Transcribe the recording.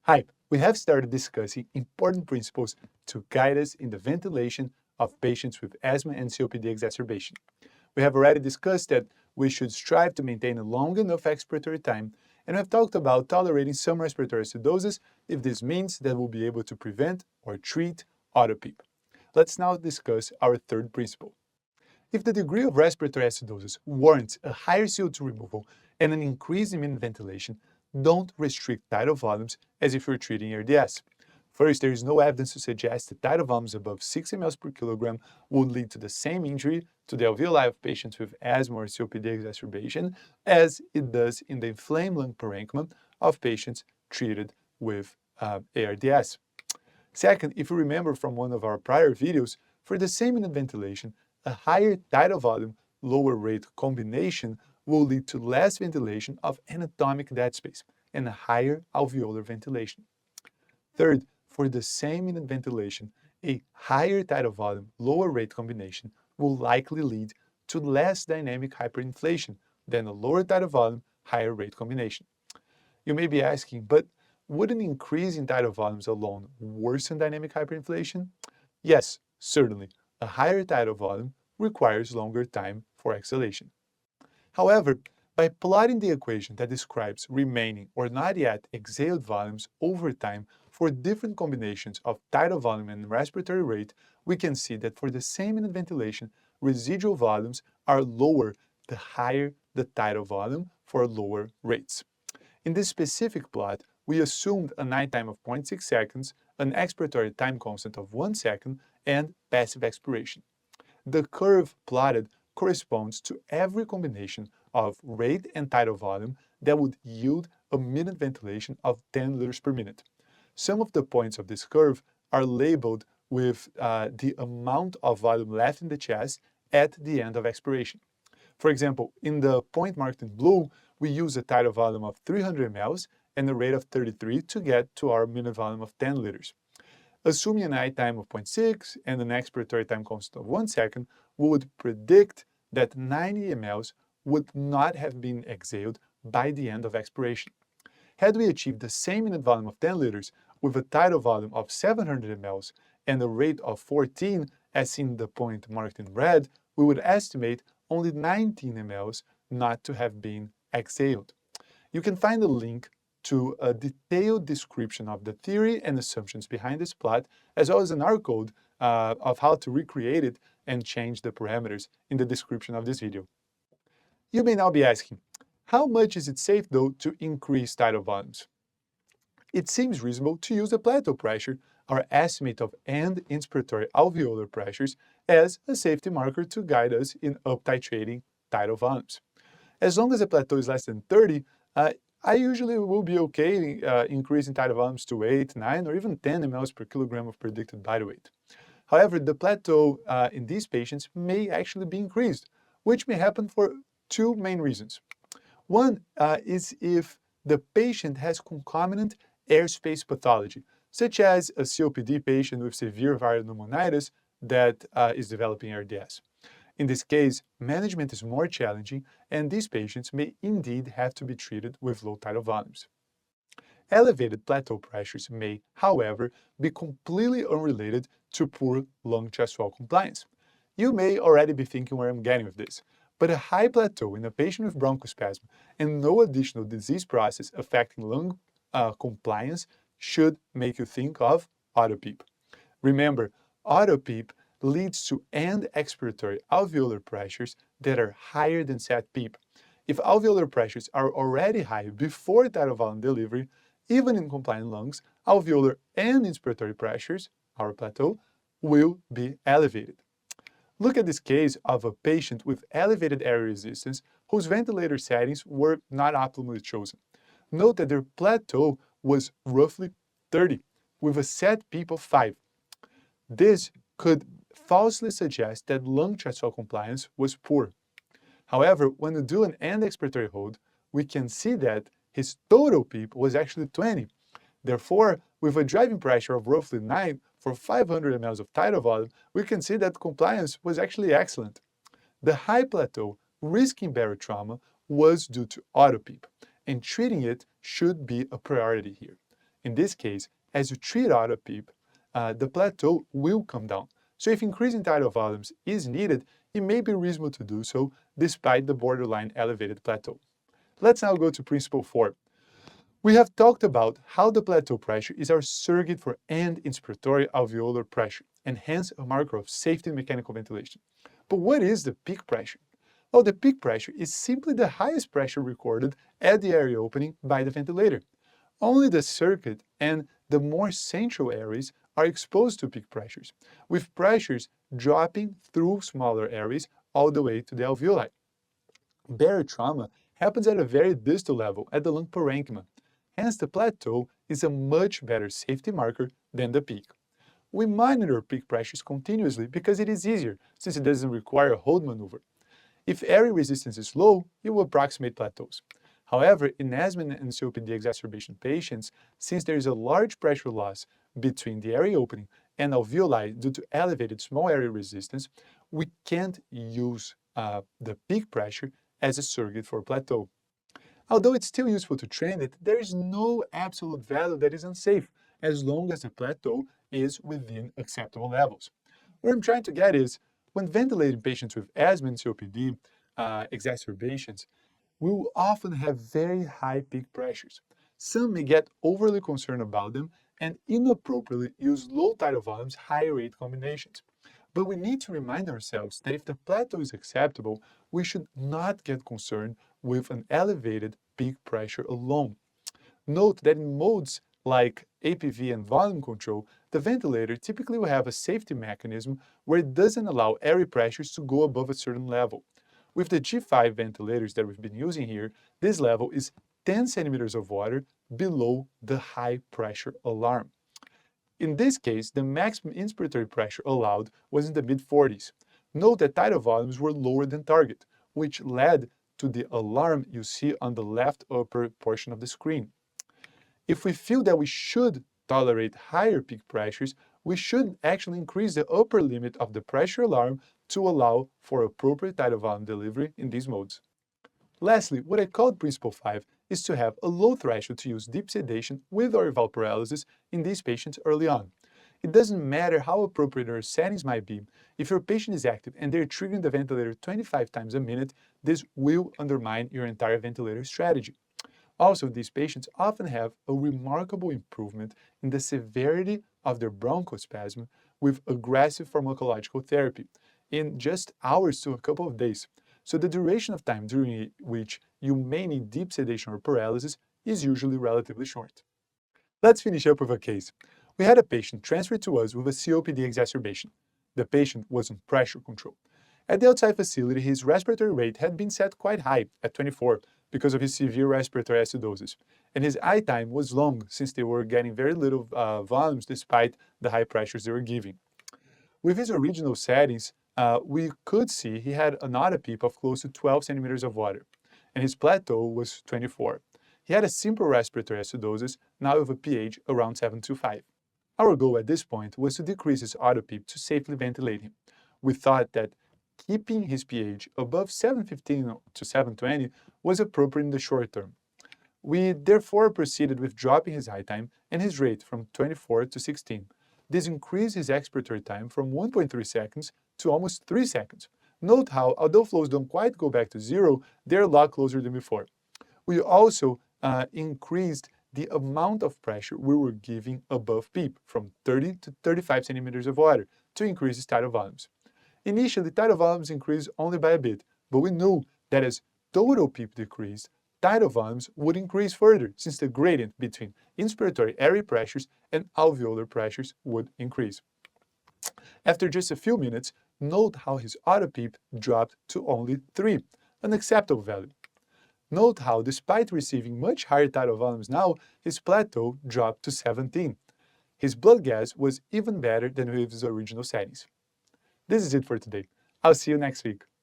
Hi, we have started discussing important principles to guide us in the ventilation of patients with asthma and COPD exacerbation. We have already discussed that we should strive to maintain a long enough expiratory time, and have talked about tolerating some respiratory acidosis if this means that we'll be able to prevent or treat autoPEEP. Let's now discuss our third principle. If the degree of respiratory acidosis warrants a higher CO2 removal and an increase in minute ventilation, don't restrict tidal volumes as if you're treating ARDS. First, there is no evidence to suggest that tidal volumes above 60 mL per kilogram would lead to the same injury to the alveoli of patients with asthma or COPD exacerbation as it does in the inflamed lung parenchyma of patients treated with ARDS. Second, if you remember from one of our prior videos, for the same minute ventilation, a higher tidal volume, lower rate combination will lead to less ventilation of anatomic dead space and a higher alveolar ventilation. Third, for the same minute ventilation, a higher tidal volume, lower rate combination will likely lead to less dynamic hyperinflation than a lower tidal volume, higher rate combination. You may be asking, but would an increase in tidal volumes alone worsen dynamic hyperinflation? Yes, certainly. A higher tidal volume requires longer time for exhalation. However, by plotting the equation that describes remaining or not yet exhaled volumes over time for different combinations of tidal volume and respiratory rate, we can see that for the same minute ventilation, residual volumes are lower the higher the tidal volume for lower rates. In this specific plot, we assumed a night time of 0.6 seconds, an expiratory time constant of 1 second, and passive expiration. The curve plotted corresponds to every combination of rate and tidal volume that would yield a minute ventilation of 10 liters per minute. Some of the points of this curve are labeled with the amount of volume left in the chest at the end of expiration. For example, in the point marked in blue, we use a tidal volume of 300 mL and a rate of 33 to get to our minute volume of 10 liters. Assuming a night time of 0.6 and an expiratory time constant of 1 second, we would predict that 90 mL would not have been exhaled by the end of expiration. Had we achieved the same minute volume of 10 liters with a tidal volume of 700 mL and a rate of 14, as in the point marked in red, we would estimate only 19 mL not to have been exhaled. You can find a link to a detailed description of the theory and assumptions behind this plot, as well as an R code of how to recreate it and change the parameters in the description of this video. You may now be asking, how much is it safe though to increase tidal volumes? It seems reasonable to use the plateau pressure, our estimate of end-inspiratory alveolar pressures, as a safety marker to guide us in up-titrating tidal volumes. As long as the plateau is less than 30, I usually will be okay increasing tidal volumes to 8, 9, or even 10 mL per kilogram of predicted body weight. However, the plateau in these patients may actually be increased, which may happen for two main reasons. One is if the patient has concomitant airspace pathology, such as a COPD patient with severe viral pneumonitis that is developing ARDS. In this case, management is more challenging, and these patients may indeed have to be treated with low tidal volumes. Elevated plateau pressures may, however, be completely unrelated to poor lung chest wall compliance. You may already be thinking where I'm getting with this, but a high plateau in a patient with bronchospasm and no additional disease process affecting lung compliance should make you think of autoPEEP. Remember, autoPEEP leads to end-expiratory alveolar pressures that are higher than set PEEP. If alveolar pressures are already high before tidal volume delivery, even in compliant lungs, alveolar and inspiratory pressures, our plateau, will be elevated. Look at this case of a patient with elevated air resistance whose ventilator settings were not optimally chosen. Note that their plateau was roughly 30, with a set PEEP of 5. This could falsely suggest that lung chest wall compliance was poor. However, when we do an end-expiratory hold, we can see that his total PEEP was actually 20. Therefore, with a driving pressure of roughly 9 for 500 mL of tidal volume, we can see that compliance was actually excellent. The high plateau risking barotrauma was due to autoPEEP, and treating it should be a priority here. In this case, as you treat auto-PEEP, the plateau will come down. So if increasing tidal volumes is needed, it may be reasonable to do so despite the borderline elevated plateau. Let's now go to principle 4. We have talked about how the plateau pressure is our surrogate for end-inspiratory alveolar pressure, and hence a marker of safety in mechanical ventilation. But what is the peak pressure? Well, the peak pressure is simply the highest pressure recorded at the area opening by the ventilator. Only the circuit and the more central areas are exposed to peak pressures, with pressures dropping through smaller areas all the way to the alveoli. Barotrauma happens at a very distal level at the lung parenchyma. Hence, the plateau is a much better safety marker than the peak. We monitor peak pressures continuously because it is easier, since it doesn't require a hold maneuver. If area resistance is low, you will approximate plateaus. However, in asthma and COPD exacerbation patients, since there is a large pressure loss between the area opening and alveoli due to elevated small area resistance, we can't use the peak pressure as a surrogate for plateau. Although it's still useful to trend it, there is no absolute value that is unsafe, as long as the plateau is within acceptable levels. What I'm trying to get is, when ventilating patients with asthma and COPD exacerbations, we will often have very high peak pressures. Some may get overly concerned about them and inappropriately use low tidal volumes, high rate combinations. But we need to remind ourselves that if the plateau is acceptable, we should not get concerned with an elevated peak pressure alone. Note that in modes like APV and volume control, the ventilator typically will have a safety mechanism where it doesn't allow area pressures to go above a certain level. With the G5 ventilators that we've been using here, this level is 10 centimeters of water below the high pressure alarm. In this case, the maximum inspiratory pressure allowed was in the mid-40s. Note that tidal volumes were lower than target, which led to the alarm you see on the left upper portion of the screen. If we feel that we should tolerate higher peak pressures, we should actually increase the upper limit of the pressure alarm to allow for appropriate tidal volume delivery in these modes. Lastly, what I called principle 5 is to have a low threshold to use deep sedation with or without paralysis in these patients early on. It doesn't matter how appropriate our settings might be, if your patient is active and they're triggering the ventilator 25 times a minute, this will undermine your entire ventilator strategy. Also, these patients often have a remarkable improvement in the severity of their bronchospasm with aggressive pharmacological therapy in just hours to a couple of days. So the duration of time during which you may need deep sedation or paralysis is usually relatively short. Let's finish up with a case. We had a patient transferred to us with a COPD exacerbation. The patient was on pressure control. At the outside facility, his respiratory rate had been set quite high at 24 because of his severe respiratory acidosis, and his I time was long since they were getting very little volumes despite the high pressures they were giving. With his original settings, we could see he had an auto-PEEP of close to 12 centimeters of water, and his plateau was 24. He had a simple respiratory acidosis, now with a pH around 7.25. Our goal at this point was to decrease his auto-PEEP to safely ventilate him. We thought that keeping his pH above 7.15 to 7.20 was appropriate in the short term. We therefore proceeded with dropping his high time and his rate from 24 to 16. This increased his expiratory time from 1.3 seconds to almost 3 seconds. Note how, although flows don't quite go back to zero, they're a lot closer than before. We also increased the amount of pressure we were giving above PEEP from 30 to 35 centimeters of water to increase his tidal volumes. Initially, tidal volumes increased only by a bit, but we knew that as total PEEP decreased, tidal volumes would increase further since the gradient between inspiratory area pressures and alveolar pressures would increase. After just a few minutes, note how his auto-PEEP dropped to only 3, an acceptable value. Note how, despite receiving much higher tidal volumes now, his plateau dropped to 17. His blood gas was even better than with his original settings. This is it for today. I'll see you next week.